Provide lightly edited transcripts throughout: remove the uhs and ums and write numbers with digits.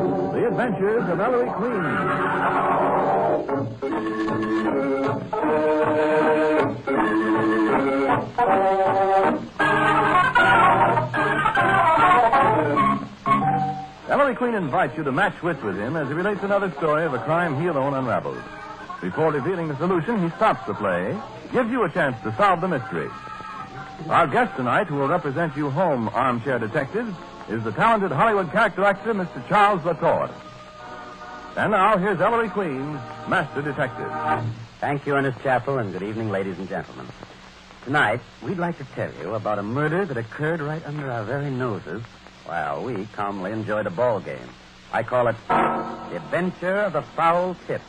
The Adventures of Ellery Queen. Ellery Queen invites you to match wits with him as he relates another story of a crime he alone unravels. Before revealing the solution, he stops the play, gives you a chance to solve the mystery. Our guest tonight, who will represent you home, Armchair Detective, is the talented Hollywood character actor, Mr. Charles La Torre. And now, here's Ellery Queen, Master Detective. Thank you, Ernest Chappell, and good evening, ladies and gentlemen. Tonight, we'd like to tell you about a murder that occurred right under our very noses while we calmly enjoyed a ball game. I call it The Adventure of the Foul Tip.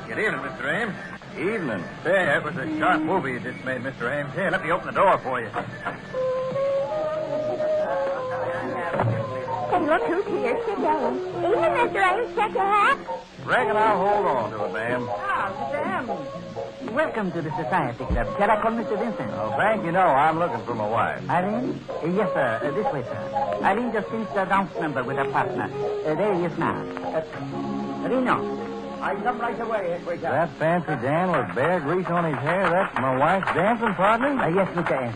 Good evening, Mr. Ames. Evening. Say, that was a sharp movie you just made, Mr. Ames. Here, let me open the door for you. Hey, look who's here. Sit down. Evening, Mr. Ames. Check your hat. Reckon I'll hold on to it, ma'am. Welcome to the Society Club. Shall I call Mr. Vincent? Oh, thank you. No, I'm looking for my wife. Irene? Yes, sir. This way, sir. Irene just finished the dance number with her partner. There he is now. Reno. I come right away, That fancy Dan with bear grease on his hair, that's my wife's dancing partner? Yes, Mr.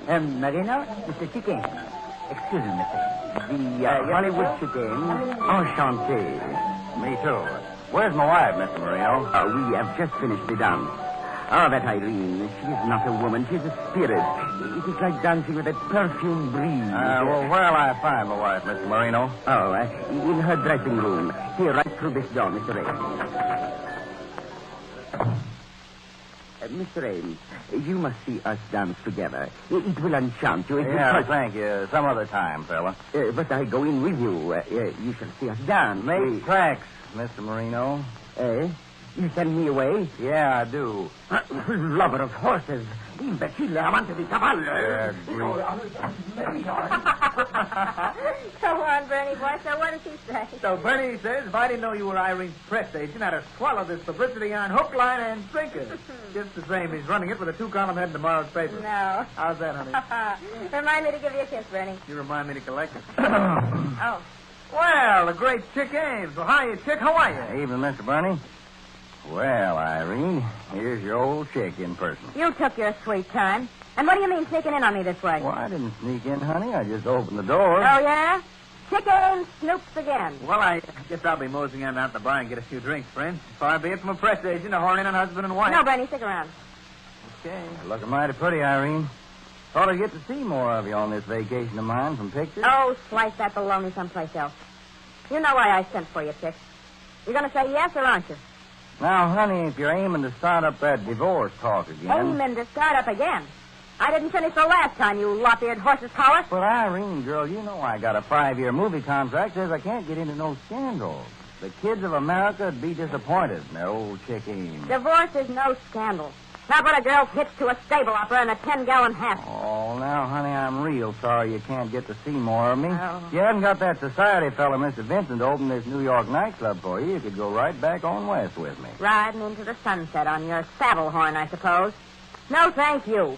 M. Marino, Mr. Chicken. Excuse me, Mr. The Hollywood Chicken. Enchanté. Me too. Where's my wife, Mr. Marino? We have just finished the dance. Oh, that Irene. She is not a woman. She's a spirit. It is like dancing with a perfume breeze. Well, where'll I find my wife, Mr. Marino? Oh, in her dressing room. Here, right through this door, Mr. Ames. Mr. Ames, you must see us dance together. It will enchant you. Thank you. Some other time, fella. But I go in with you. You shall see us dance. Make tracks, Mr. Marino. You send me away? Yeah, I do. Lover of horses. Imbecile, amante di cavallo. Go on, Bernie, boy. So what does he say? So Bernie says if I didn't know you were Irene's press agent, I'd have swallowed this publicity on hook, line, and sinker. Just the same, he's running it with a 2-column head in tomorrow's paper. No. How's that, honey? Remind me to give you a kiss, Bernie. You remind me to collect it. Oh. Well, the great Chick Ames. Well, hiya, Chick. How are you? Evening, Mr. Bernie. Well, Irene, here's your old chick in person. You took your sweet time. And what do you mean sneaking in on me this way? Well, I didn't sneak in, honey. I just opened the door. Oh, yeah? Chicken snoops again. Well, I guess I'll be moseying on down to the bar and get a few drinks, friends. Far be it from a press agent to horn in on husband and wife. No, Bernie, stick around. Okay. Looking mighty pretty, Irene. Thought I'd get to see more of you on this vacation of mine from pictures. Oh, slice that baloney someplace else. You know why I sent for you, Chick. You're going to say yes or aren't you? Now, honey, if you're aiming to start up that divorce talk again... Aiming to start up again? I didn't finish the last time, you lop-eared horse's collar. But, Irene, girl, you know I got a 5-year movie contract. Says I can't get into no scandals. The kids of America would be disappointed in their old chick Ames. Divorce is no scandal. Not when a girl's hitched to a stable opera in a 10-gallon hat. Oh, now, honey, I'm real sorry you can't get to see more of me. Oh. If you hadn't got that society fella, Mr. Vincent, to open this New York nightclub for you, you could go right back on west with me. Riding into the sunset on your saddle horn, I suppose. No, thank you.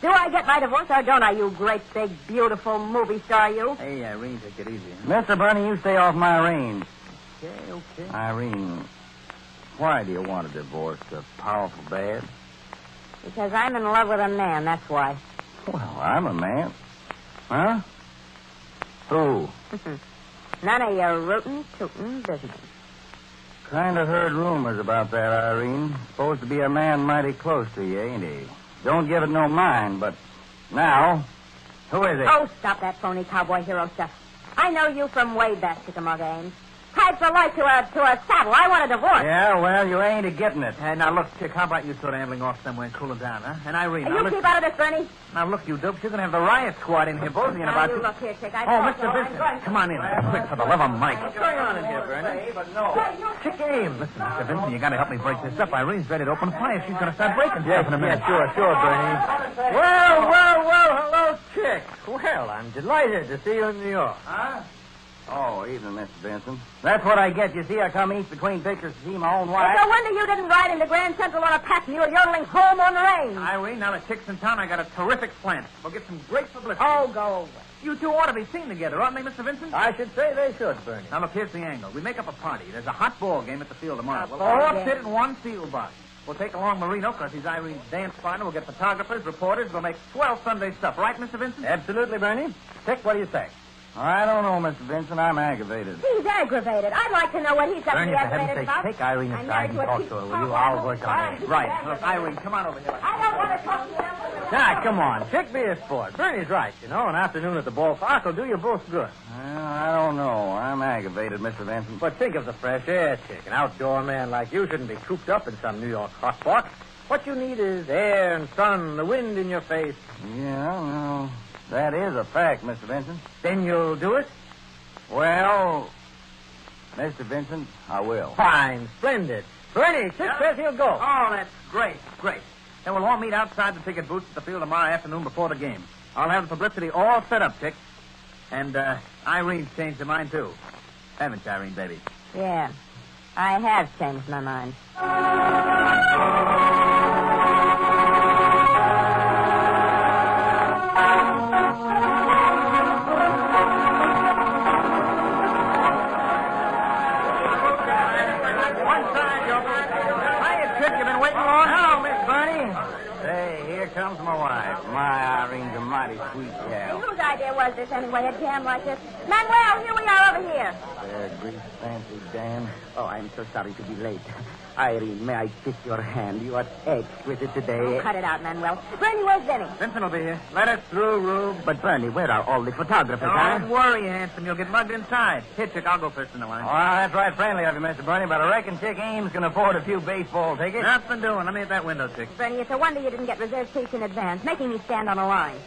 Do I get my divorce or don't I, you great, big, beautiful movie star, you? Hey, Irene, take it easy. Mr. Bernie, you stay off my range. Okay. Irene, why do you want a divorce so powerful bad? Because I'm in love with a man, that's why. Well, I'm a man. Huh? Who? None of your rootin', tootin' business. Kind of heard rumors about that, Irene. Supposed to be a man mighty close to you, ain't he? Don't give it no mind, but now, who is it? Oh, stop that phony cowboy hero stuff. I know you from way back, Chickamauga Ames. Tied for life to a saddle. I want a divorce. Yeah, well, you ain't a-getting it. Hey, now, look, Chick, how about you sort of ambling off somewhere and cooling down, huh? And Irene, now, You listen. keep out of this, Bernie. Now, look, you dopes, you're going to have the riot squad in here, both of you, in Now, about... you look here, Chick. Oh, Mr. Vincent, come on in. Quick, for the love of Mike. What's going on in here, Bernie? But no. Chick Ames. Listen, Mr. Vincent, you got to help me break this up. Irene's ready to open fire. She's going to start breaking stuff in a minute. Sure, Bernie. Well, hello, Chick. Well, I'm delighted to see you in New York. Huh? Oh, evening, Mr. Benson. That's what I get. You see, I come east between pictures to see my own wife. It's no wonder you didn't ride into Grand Central on a pack mule yodeling home on the range. Irene, now that chick's in town, I got a terrific plan. We'll get some great publicity. Oh, go away. You two ought to be seen together, aren't they, Mr. Vincent? I should say they should, Bernie. Now, look, here's the angle. We make up a party. There's a hot ball game at the field tomorrow. We'll ball all game? sit in one field box. We'll take along Marino, because he's Irene's dance partner. We'll get photographers, reporters. We'll make swell Sunday stuff. Right, Mr. Vincent? Absolutely, Bernie. Dick, what do you say? I don't know, Mr. Vincent. I'm aggravated. He's aggravated. I'd like to know what he's up to Bernie, be for heaven's aggravated sake, about. take Irene I'm aside married and to a talk cheap to her, will punk. you? I'll work on it. Right. Look, Irene, come on over here. I don't want to talk to you. Now, come on. Chick, be a sport. Bernie's right. You know, an afternoon at the ballpark will do you both good. Well, I don't know. I'm aggravated, Mr. Vincent. But think of the fresh air, Chick. An outdoor man like you shouldn't be cooped up in some New York hot box. What you need is air and sun, the wind in your face. Yeah, well, that is a fact, Mr. Vincent. Then you'll do it? Well, Mr. Vincent, I will. Fine. Splendid. Bernie, Chick says he'll go. Oh, that's great. Great. Then we'll all meet outside the ticket booths at the field tomorrow afternoon before the game. I'll have the publicity all set up, Chick. And Irene's changed her mind, too. Haven't you, Irene, baby? Yeah, I have changed my mind. One side, Hiya, Chick. You been waiting long? Hello, Miss Bernie. Hey, here comes my wife. My Irene's a mighty sweet gal. Whose idea was this anyway, a jam like this? Manuel, here we are over here. There, grease fancy, Dan. Oh, I'm so sorry to be late. Irene, may I kiss your hand? You are exquisite today. Oh, cut it out, Manuel. Bernie, where's Vinny? Vincent will be here. Let us through, Rube. But, Bernie, where are all the photographers, huh? Don't worry, handsome. You'll get mugged inside. Here, Chick, I'll go first in the line. Oh, that's right friendly of you, Mr. Bernie, but I reckon Chick Ames can afford a few baseball tickets. Nothing doing. Let me at that window, Chick. Bernie, it's a wonder you didn't get reserved seats in advance, making me stand on a line.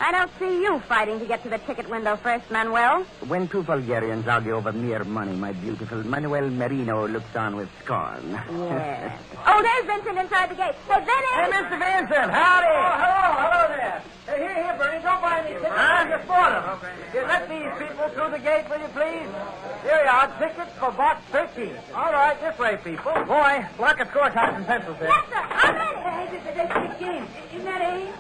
I don't see you fighting to get to the ticket window first, Manuel. When two Bulgarians argue over mere money, my beautiful Manuel Marino looks on with scorn. Yeah. Oh, there's Vincent inside the gate. Hey, Vinny! Hey, Mr. Vincent, howdy. Hello there. Hey, here, Bernie. Don't buy any tickets. Just for them. You let these people through the gate, will you, please? Here you are, tickets for box 13. All right, this way, people. Boy, block of scorecards and pencils there. Yes, sir. I'm ready. Hey, this is Dick James. Isn't that Ames?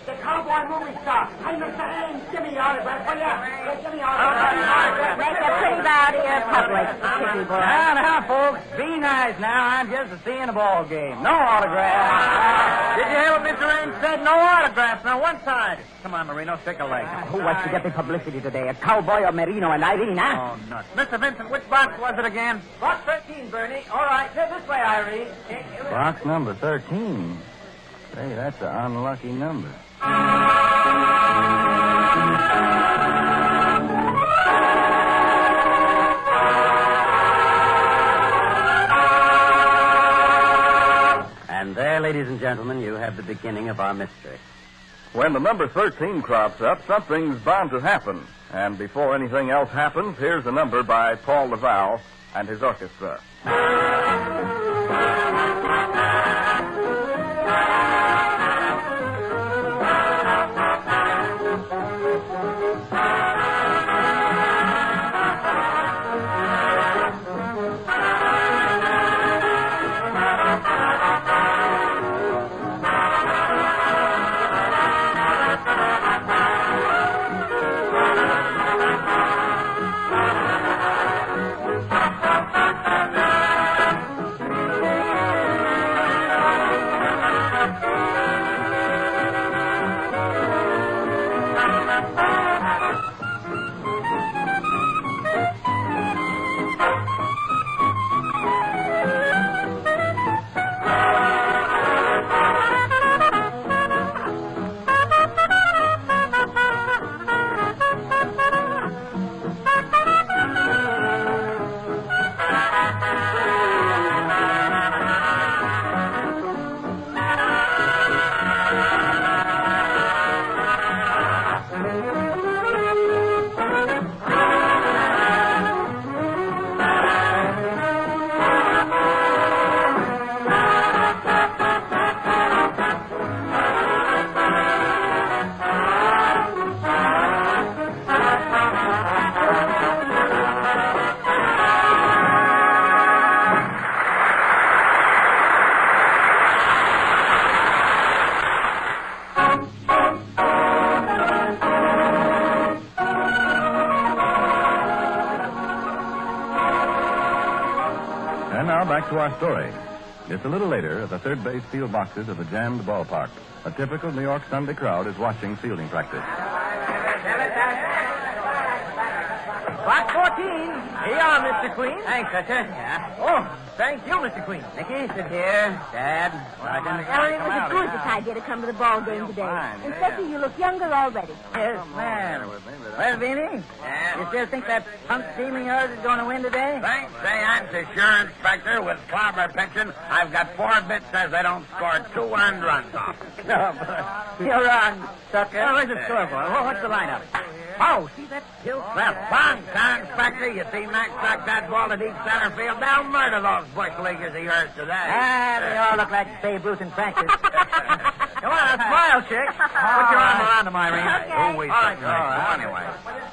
The cowboy movie star. Hey, Mr. Ames, give me your autograph, will ya? Give me your autograph. Make a pretty bow to your public, chicky boy. Now, folks, be nice now. I'm just seeing a ball game. No autograph. Did you hear what Mr. Ames said? No autographs. Now, one side. Come on, Marino, stick a leg. Who wants to get the publicity today? A cowboy or Marino and Irene, huh? Oh, nuts. Mr. Vincent, which box was it again? Box 13, Bernie. All right, this way, Irene. Box number 13. Say, that's an unlucky number. And there, ladies and gentlemen, you have the beginning of our mystery. When the number 13 crops up, something's bound to happen. And before anything else happens, here's a number by Paul Laval and his orchestra. now, back to our story. Just a little later, at the third base field boxes of the jammed ballpark, a typical New York Sunday crowd is watching fielding practice. Box 14. Here you are, Mr. Queen. Thanks, Hutcher. Yeah. Oh, thank you, Mr. Queen. Nicky, sit here. Dad. Ellery, it was a gorgeous idea to come to the ball game today. fine, And yeah. Specky, you look younger already. Yes, ma'am. Well, Beanie, you still think that punk team of yours is going to win today? Thanks, say I'm the sure inspector with clobber pension. I've got 4 bits says I don't score 2 earned runs off. No, but you're wrong, sucker. Oh, where's the scoreboard? What's the lineup? Oh, see that still? Well, fun, Inspector. You see Max struck that ball to deep center field. They'll murder those bush leaguers of yours today. They all look like Babe Ruth in practice. Come on, smile, chick. Put your arm around him, Irene. Okay. Who we All right, think next? all right. Anyway,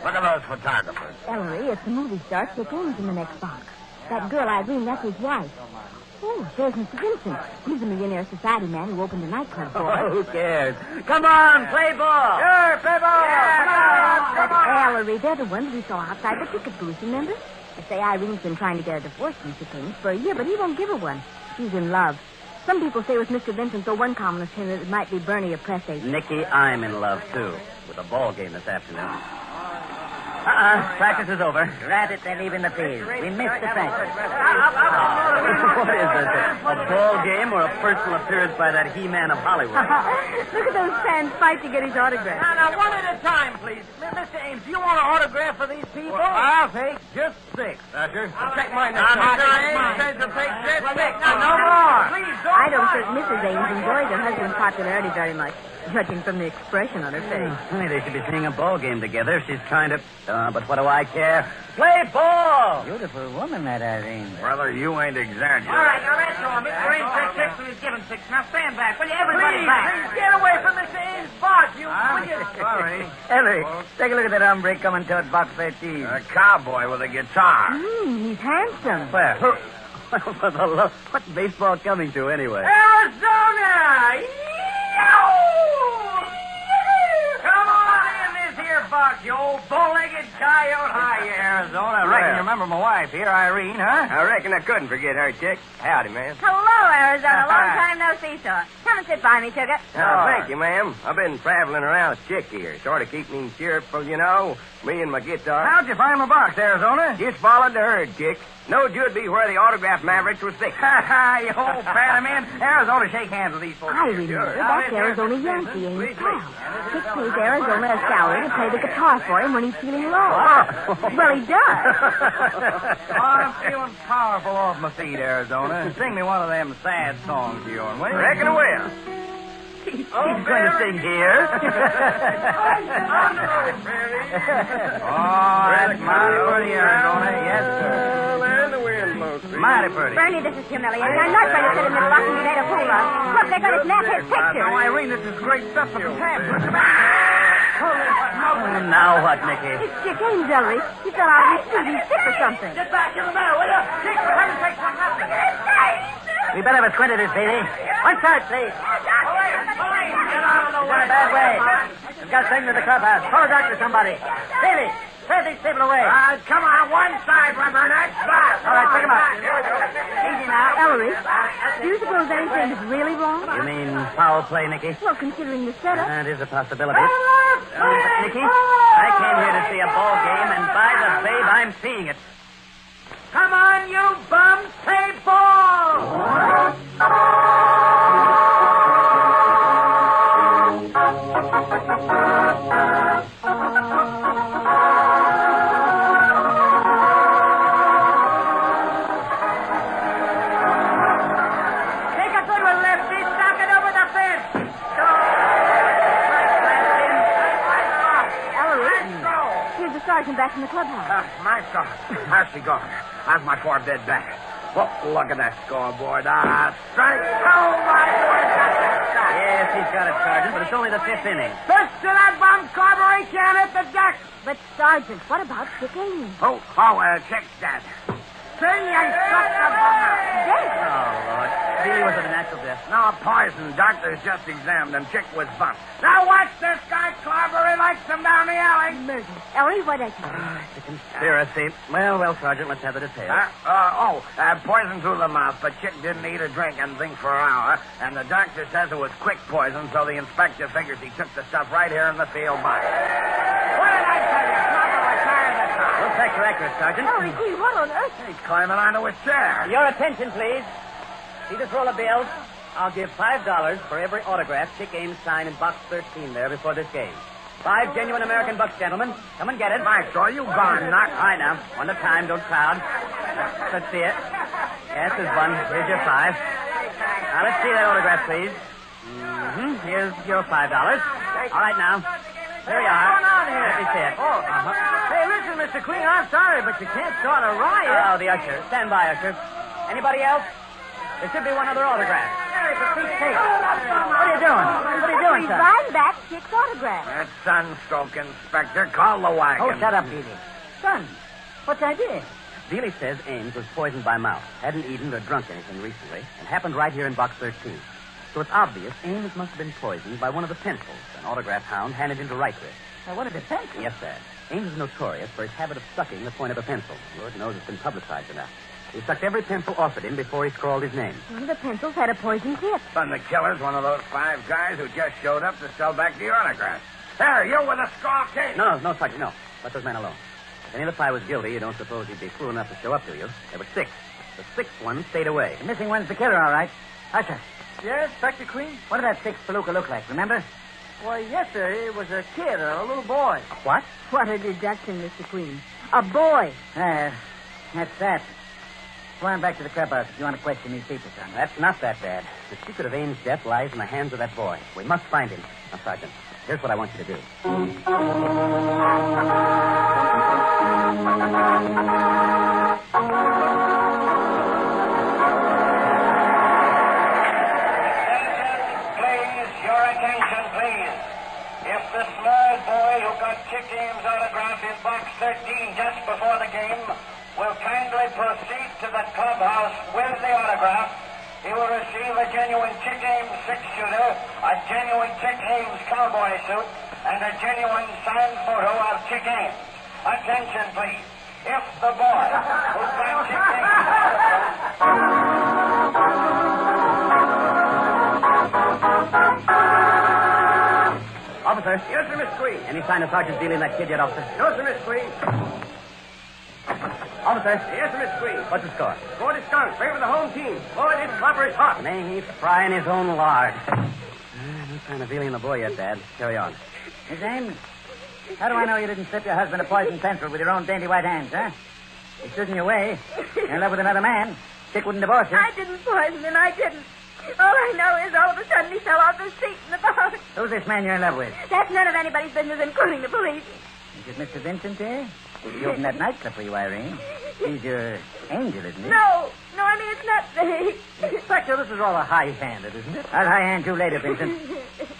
look at those photographers. Ellery, it's the movie star Chick Ames in the next box. That girl, Irene, that's his wife. Oh, there's Mr. Vincent. He's a millionaire society man who opened a nightclub for us. Who cares? Come on, play ball. Sure, play ball. Come on. Ellery, they're the ones we saw outside the ticket booth, remember? They say Irene's been trying to get a divorce from Chick Ames for a year, but he won't give her one. She's in love. Some people say with Mr. Vincent, though one columnist hinted it might be Bernie or press agent. Nicky, I'm in love, too, with a ball game this afternoon. Practice is over. Rat it, they're leaving the field. We missed the practice. What is this? A ball game or a personal appearance by that He-Man of Hollywood? Look at those fans fight to get his autograph. Now, one at a time, please. Mr. Ames, do you want an autograph for these people? I'll take just 6, Usher. Check mine next time. Mr. Ames says to take 6. No more. Please, don't. I don't think Mrs. Ames enjoys her husband's popularity very much, judging from the expression on her face. Honey, they should be seeing a ball game together. She's trying to... but what do I care? Play ball! Beautiful woman, that Irene. Brother, you ain't exaggerating. All right, now that's all. Mr. Ames takes 6 and he's given 6. Now stand back. Will you, everybody Please, back? get away from Mr. Ames' box, you... Sorry. Ellery, take a look at that hombre coming toward box 13. A cowboy with a guitar. He's handsome. Where? For the love... What's baseball coming to, anyway? Arizona! Come on in this here box, you old bow-legged coyote. Hi, Arizona. I reckon you remember my wife here, Irene, huh? I reckon I couldn't forget her, Chick. Howdy, man. Hello, Arizona. Long time no see, sir. Come and sit by me, Tugger. Oh, thank you, ma'am. I've been traveling around with Chick here. Sort of keep me cheerful, you know. Me and my guitar. How'd you find my box, Arizona? Just followed the herd, Chick. Knowed you'd be where the autograph mavericks was sick. Ha ha, you old Panaman. Arizona, shake hands with these folks. I remember. That's Arizona Yankee, ain't it, pal? Chick pays Arizona a salary to play the guitar for him when he's feeling low. Well, he does. I'm feeling powerful off my feet, Arizona. Sing me one of them sad songs of yours, will you? Reckon I will. He's going to sing here. Oh, that's mighty pretty, Arizona. Yes, sir. And the wind blows. Mighty pretty. Bernie, this is humiliating. I'm not going to sit in this box and be made a fool of. Look, they're going to snap his picture. Now, Irene, this is great stuff for the pamphlet. Now what, Nicky? It's Chick Ames, Ellery. He fell out of his seat. He's sick or something. Get back in the middle, will you? Chick, for heaven's sake, what's happening? We better have a squint at this, baby. One start, please. Get out of the He's in a bad way. We've got to send him to the clubhouse. Call a doctor, somebody. Davy, clear these people away. Come on, one side, Rubberneck. All right, pick him up. Easy now. Ellery, do you suppose anything is really wrong? You mean foul play, Nicky? Well, considering the setup. That is a possibility. But, Nicky, I came here to see a ball game, and by the babe, I'm seeing it. Come on, you bums, play ball! Take a good one, Lefty. Knock it over the fence. Ellery, here's the sergeant back from the clubhouse. My God. How's she gone? How's my 4 dead back? Well, look at that scoreboard. Strike. Oh, my word. Yes, he's got it, Sergeant, but it's only the 5th inning. Pitch to that bum scoreboard. He can't hit the deck. But, Sergeant, what about Chick Ames? Check that. See, I struck the ball. Dead. Oh, Lord. Billy was of a natural death. No, poison. Doctors just examined him. Chick was bumped. Now watch this guy, Clobber. He likes him down the alley. Ellery, what is it? It's a conspiracy. Well, Sergeant, let's have the details. Poison through the mouth, but Chick didn't eat or drink anything for an hour, and the doctor says it was quick poison, so the inspector figures he took the stuff right here in the field box. What did I tell you? Clobber, retire the car. Those facts are accurate, Sergeant. Ellery, gee, what on earth? He's climbing onto his chair. Your attention, please. See this roll of bills? I'll give $5 for every autograph Chick Ames signed in box 13 there before this game. 5 genuine American bucks, gentlemen. Come and get it. Maestro, you gone nuts. All right, now. One at a time. Don't crowd. Let's see it. Yes, there's one. Here's your 5. Now, let's see that autograph, please. Here's your $5. All right, now. Here we are. What's going on here? Let me see it. Hey, listen, Mr. Queen, I'm sorry, but you can't start a riot. Oh, the usher. Stand by, usher. Anybody else? There should be one other autograph. Hey, for Pete's sake. What are you doing? What are you doing, He's son? buying back Chick's autograph. That's Sunstroke, Inspector. Call the wagon. Oh, shut up, Beely. Son, what's I did? Dealey says Ames was poisoned by mouth, hadn't eaten or drunk anything recently, and happened right here in box 13. So it's obvious Ames must have been poisoned by one of the pencils an autograph hound handed him to write with. Now, what a defense. Yes, sir. Ames is notorious for his habit of sucking the point of a pencil. Lord knows it's been publicized enough. He sucked every pencil offered him before he scrawled his name. One of the pencils had a poison tip. And the killer's one of those 5 guys who just showed up to sell back the autograph. There, you with a straw case. No, Sergeant, no. Let those men alone. If any of the 5 was guilty, you don't suppose he'd be fool enough to show up to you. There were 6. The 6th one stayed away. The missing one's the killer, all right. Usher. Yes, Inspector Queen? What did that 6th felucca look like, remember? Why, yes, sir. It was a kid, a little boy. What? What a deduction, Mr. Queen. A boy. That's that. Go on back to the clubhouse if you want to question these people, son. That's not that bad. The secret of Ames' death lies in the hands of that boy. We must find him. Now, Sergeant, here's what I want you to do. Your attention, please. If the small boy who got Chick Ames' autograph in box 13 just before the game will kindly proceed to the clubhouse with the autograph, he will receive a genuine Chick Ames 6-shooter, a genuine Chick Ames cowboy suit, and a genuine signed photo of Chick Ames. Attention, please. If the boy who got Chick Ames' Officer. Yes, sir, Miss Queen. Any sign of Sergeant Dealey and that kid yet, officer? No, sir, Miss Queen. Officer. Yes, sir, Miss Queen. What's the score? Score to skunk. Favor the home team. Boy, this Clopper is hot. May he's frying his own lard. No sign of Dealey and the boy yet, Dad. Carry on. Miss Ames, how do I know you didn't slip your husband a poison pencil with your own dainty white hands, huh? You stood in your way. You're in love with another man. Chick wouldn't divorce you. I didn't poison him. I didn't. All I know is all of a sudden he fell off the seat in the boat. Who's this man you're in love with? That's none of anybody's business, including the police. Is it Mr. Vincent here? He opened that nightclub for you, Irene. He's your angel, isn't he? No, I mean, it's not me. Inspector, this is all a high-handed, isn't it? I'll high-hand you later, Vincent.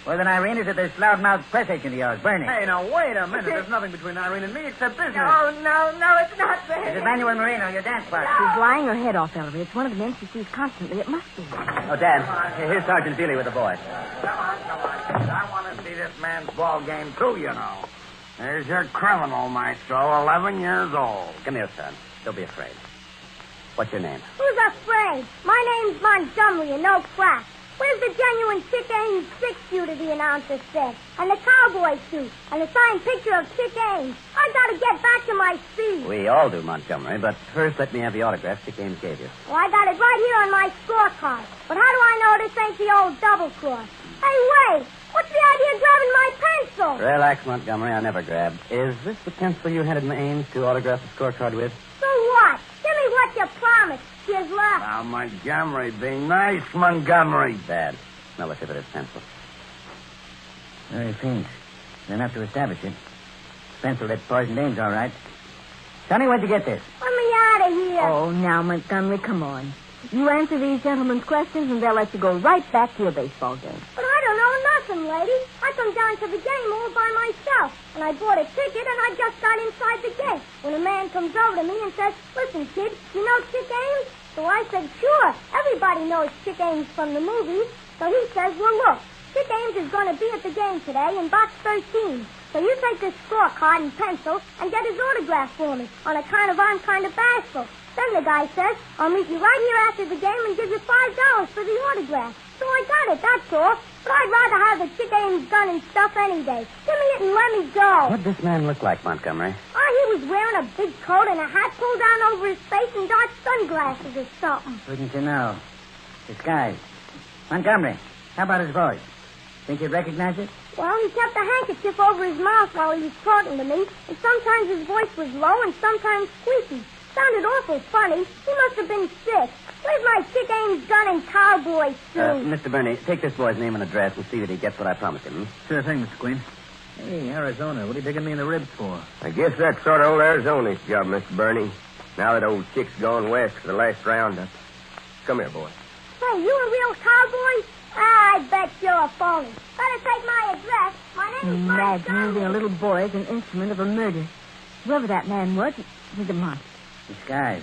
Well, then, Irene, is it this loud-mouthed press agent of yours, Bernie? Hey, now, wait a minute. There's nothing between Irene and me except business. No, it's not Is me. it Manuel Marino, your dance partner? She's lying her head off, Ellery. It's one of the men she sees constantly. It must be. Oh, Dad, here's Sergeant Dealey with the boy. Come on. I want to see this man's ball game, too, you know. There's your criminal, Maestro, 11 years old. Come here, son. Don't be afraid. What's your name? Who's afraid? My name's Montgomery, and no crack. Where's the genuine Chick Ames 6-shooter, the announcer said? And the cowboy suit? And the signed picture of Chick Ames? I gotta get back to my seat. We all do, Montgomery, but first let me have the autograph Chick Ames gave you. Well, I got it right here on my scorecard. But how do I know this ain't the old double cross? Hey, wait! What's the idea of grabbing my pencil? Relax, Montgomery. I never grabbed. Is this the pencil you handed Ames to autograph the scorecard with? So what? Give me what you promised. She's left. Now, Montgomery, be nice, Montgomery. Dad, now let's look at his pencil. Very faint. Enough to establish it. Pencil that poisoned Ames, all right. Sonny, where'd you get this? Let me out of here. Oh, now, Montgomery, come on. You answer these gentlemen's questions, and they'll let you go right back to your baseball game. But I don't know nothing, lady. I come down to the game all by myself. And I bought a ticket, and I just got inside the gate. When a man comes over to me and says, listen, kid, you know Chick Ames? So I said, sure. Everybody knows Chick Ames from the movies. So he says, well, look, Chick Ames is going to be at the game today in box 13. So you take this scorecard and pencil and get his autograph for me on account of I'm kind of bashful. Then the guy says, I'll meet you right here after the game and give you $5 for the autograph. So I got it, that's all. But I'd rather have the Chick Ames gun and stuff any day. Give me it and let me go. What'd this man look like, Montgomery? Oh, he was wearing a big coat and a hat pulled down over his face and dark sunglasses or something. Wouldn't you know? Disguise. Montgomery, how about his voice? Think you'd recognize it? Well, he kept a handkerchief over his mouth while he was talking to me, and sometimes his voice was low and sometimes squeaky. Sounded awful funny. He must have been sick. Where's my Chick Ames gun and cowboy suit? Mr. Bernie, take this boy's name and address and see that he gets what I promised him. Sure thing, Mr. Queen. Hey, Arizona, what are you digging me in the ribs for? I guess that's sort of old Arizona's job, Mr. Bernie. Now that old Chick's gone west for the last roundup. Come here, boy. Hey, you a real cowboy? I bet you're a phony. Better take my address. My name is Imagine using a little boy as an instrument of a murder. Whoever that man was, he's a monster. Disguise.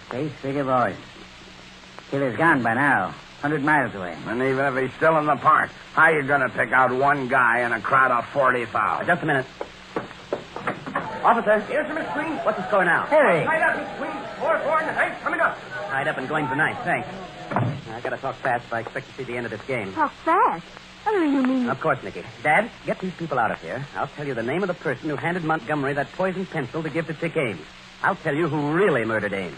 Face, figure, voice. Killer's gone by now. 100 miles away. And even if he's still in the park, how you going to pick out one guy in a crowd of 40,000? Just a minute. Officer. Yes, Miss Queen. What's the score now? Hey. Tied up, Miss Queen. 4-4 in the ninth. Coming up. Tied up and going for ninth. Thanks. I gotta talk fast if I expect to see the end of this game. Talk fast. What do you mean? Of course, Nicky. Dad, get these people out of here. I'll tell you the name of the person who handed Montgomery that poisoned pencil to give to Chick Ames. I'll tell you who really murdered Ames.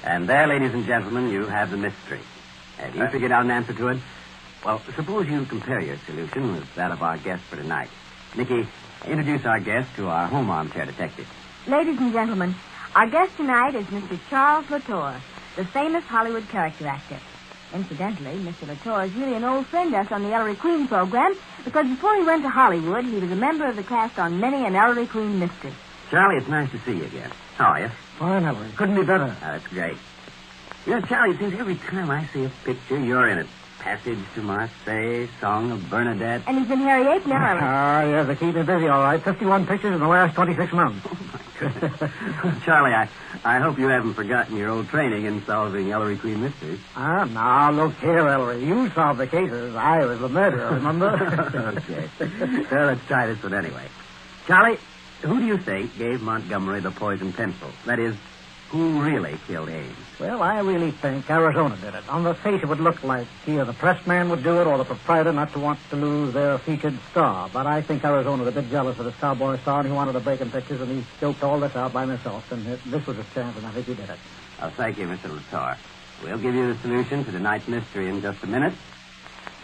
And there, ladies and gentlemen, you have the mystery. Have you figured out an answer to it? Well, suppose you compare your solution with that of our guest for tonight. Nicky, introduce our guest to our home armchair detective. Ladies and gentlemen, our guest tonight is Mr. Charles La Torre, the famous Hollywood character actor. Incidentally, Mr. La Torre is really an old friend of us on the Ellery Queen program because before he went to Hollywood, he was a member of the cast on many an Ellery Queen mystery. Charlie, it's nice to see you again. How are you? Fine, Ellery. Couldn't be better. That's great. You know, Charlie, it seems every time I see a picture, you're in it. Passage to Marseille, Song of Bernadette. And he's been Harry Ape now. Yes, they keep me busy, all right. 51 pictures in the last 26 months. Charlie, I hope you haven't forgotten your old training in solving Ellery Queen mysteries. Now, look here, Ellery. You solved the cases. I was the murderer, remember? Okay. Well, let's try this one anyway. Charlie, who do you think gave Montgomery the poison pencil? That is, who really killed Ames? Well, I really think Arizona did it. On the face, it would look like either the press man would do it or the proprietor not to want to lose their featured star. But I think Arizona's a bit jealous of his cowboy star, and he wanted to break in pictures, and he scoped all this out by himself. And this was his chance, and I think he did it. Oh, thank you, Mr. LeTour. We'll give you the solution to tonight's mystery in just a minute.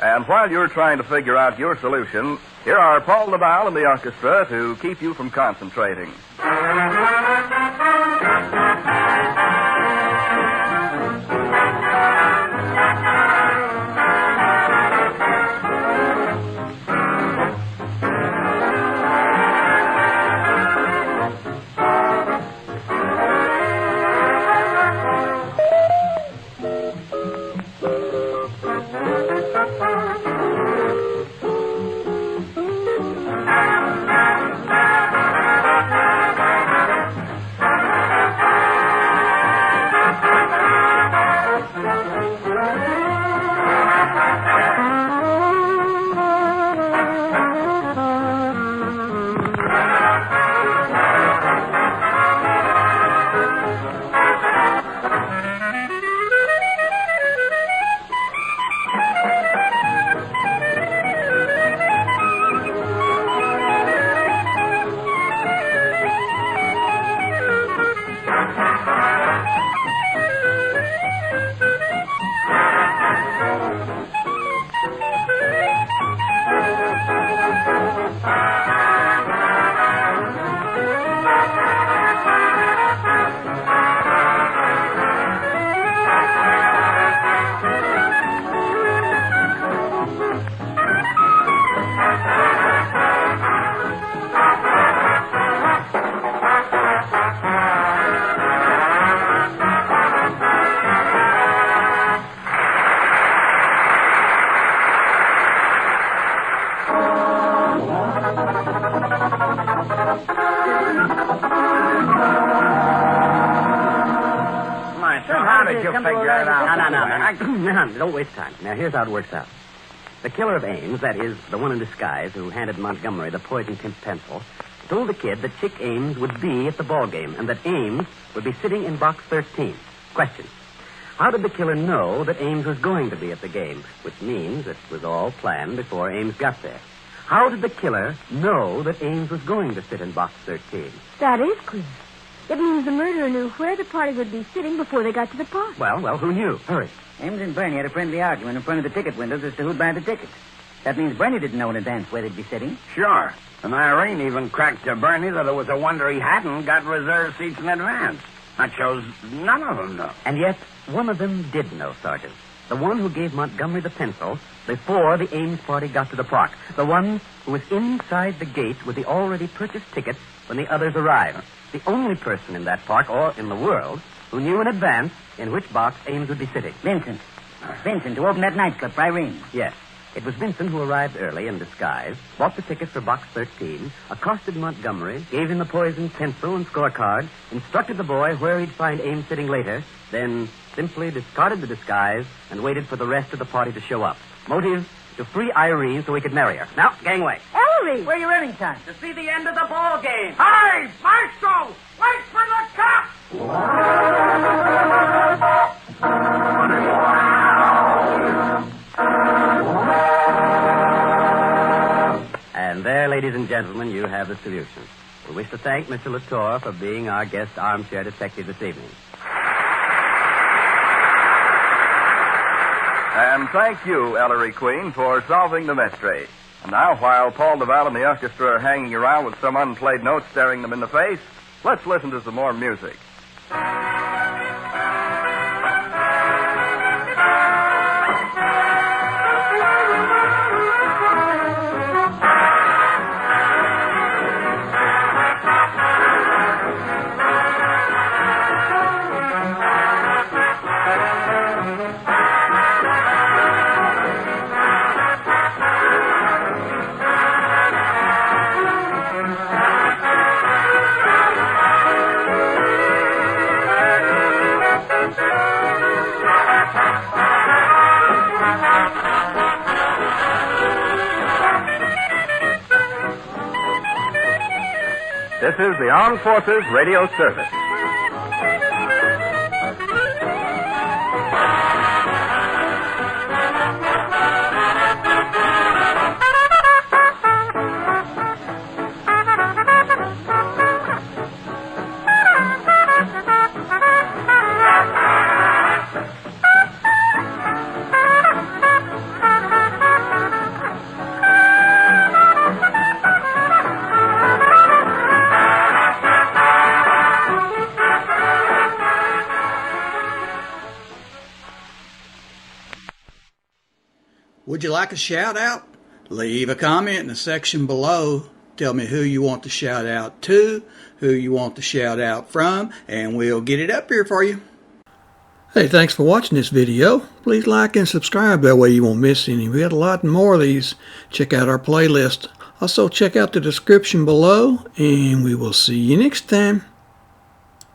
And while you're trying to figure out your solution, here are Paul LaBelle and the orchestra to keep you from concentrating. did you come to figure arrive it at out? No, don't waste time. Now, here's how it works out. The killer of Ames, that is, the one in disguise who handed Montgomery the poison-tipped pencil, told the kid that Chick Ames would be at the ball game and that Ames would be sitting in box 13. Question. How did the killer know that Ames was going to be at the game? Which means it was all planned before Ames got there. How did the killer know that Ames was going to sit in box 13? That is clear. It means the murderer knew where the party would be sitting before they got to the park. Well, who knew? Hurry. Ames and Bernie had a friendly argument in front of the ticket windows as to who'd buy the tickets. That means Bernie didn't know in advance where they'd be sitting. Sure. And Irene even cracked to Bernie that it was a wonder he hadn't got reserved seats in advance. That shows none of them know. And yet, one of them did know, Sergeant. The one who gave Montgomery the pencil before the Ames party got to the park. The one who was inside the gate with the already purchased tickets when the others arrived. The only person in that park, or in the world, who knew in advance in which box Ames would be sitting. Vincent, to open that nightclub for Irene. Yes. It was Vincent who arrived early in disguise, bought the ticket for box 13, accosted Montgomery, gave him the poisoned pencil and scorecard, instructed the boy where he'd find Ames sitting later, then simply discarded the disguise and waited for the rest of the party to show up. Motive, to free Irene so he could marry her. Now, gangway. Ellery! Where are you running, son? To see the end of the ball game. Hey, Maestro! Wait for the cop! And there, ladies and gentlemen, you have the solution. We wish to thank Mr. LeTour for being our guest armchair detective this evening. And thank you, Ellery Queen, for solving the mystery. And now, while Paul DeVal and the orchestra are hanging around with some unplayed notes staring them in the face, let's listen to some more music. This is the Armed Forces Radio Service. Would you like a shout out? Leave a comment in the section below. Tell me who you want to shout out to, who you want to shout out from, and we'll get it up here for you. Hey, thanks for watching this video. Please like and subscribe. That way you won't miss any. We got a lot more of these. Check out our playlist. Also check out the description below, and we will see you next time.